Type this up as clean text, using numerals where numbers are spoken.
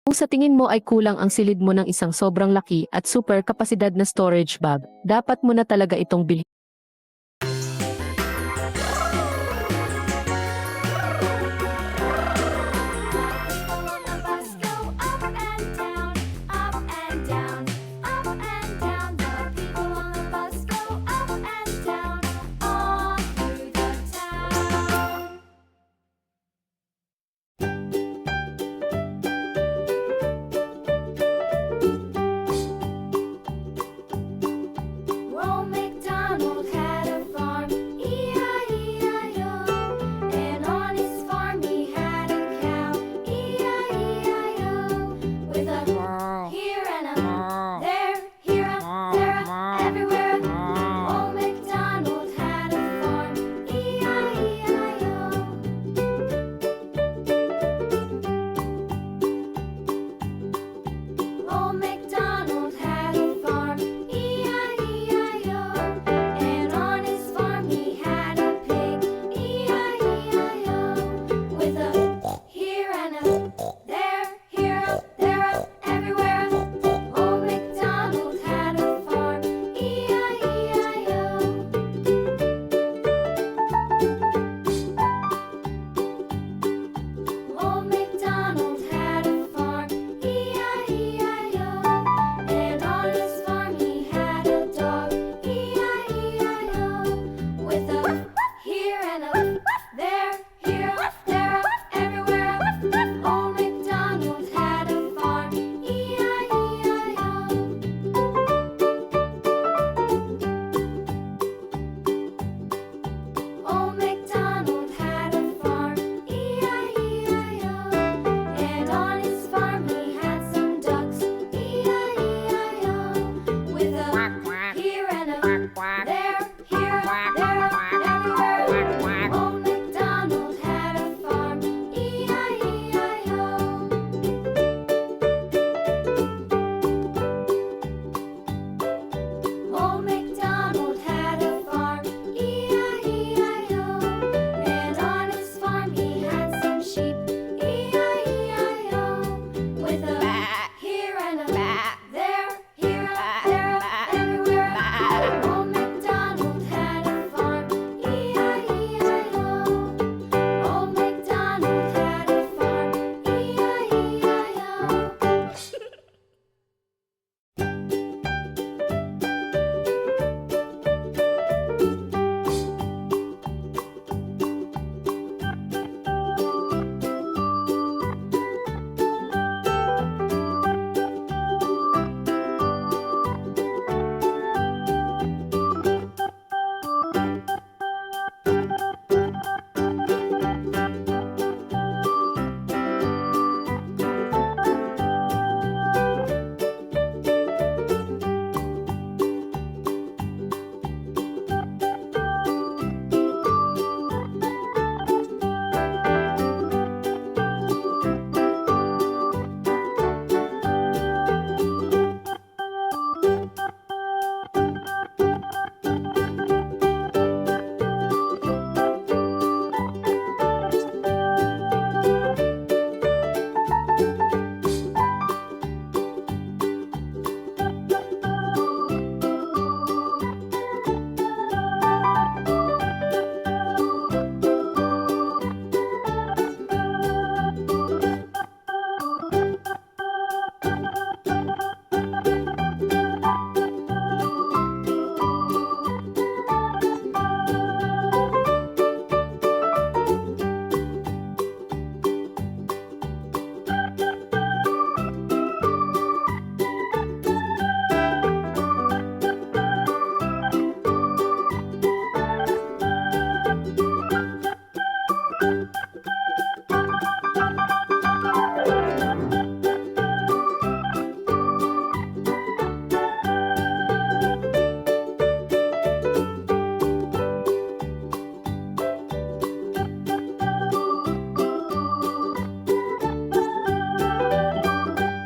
Kung sa tingin mo ay kulang ang silid mo ng isang sobrang laki at super kapasidad na storage bag, dapat mo na talaga itong bilhin. Old MacDonald had a farm, E-I-E-I-O. And on his farm he had a cow, E-I-E-I-O. With a here and a there, here a there a everywhere. Old MacDonald had a farm, E-I-E-I-O. Old MacDonald had a farm, E-I-E-I-O. And on his farm he had a pig, E-I-E-I-O. With a here and a there, here a there a everywhere. Old MacDonald had a farm, E-I-E-I-O. Old MacDonald had a farm, E-I-E-I-O. And on his farm he had a dog, E-I-E-I-O. With a here and a there, here a there a everywhere. Old MacDonald had a farm, E-I-E-I-O. Old MacDonald had a farm, E-I-E-I-O. And on his farm he had some ducks, E-I-E-I-O. With a here and a there, here a there a everywhere. Old MacDonald had a farm, E-I-E-I-O. Old MacDonald had a farm, E-I-E-I-O. And on his farm he had some sheep, E-I-E-I-O. With a here and a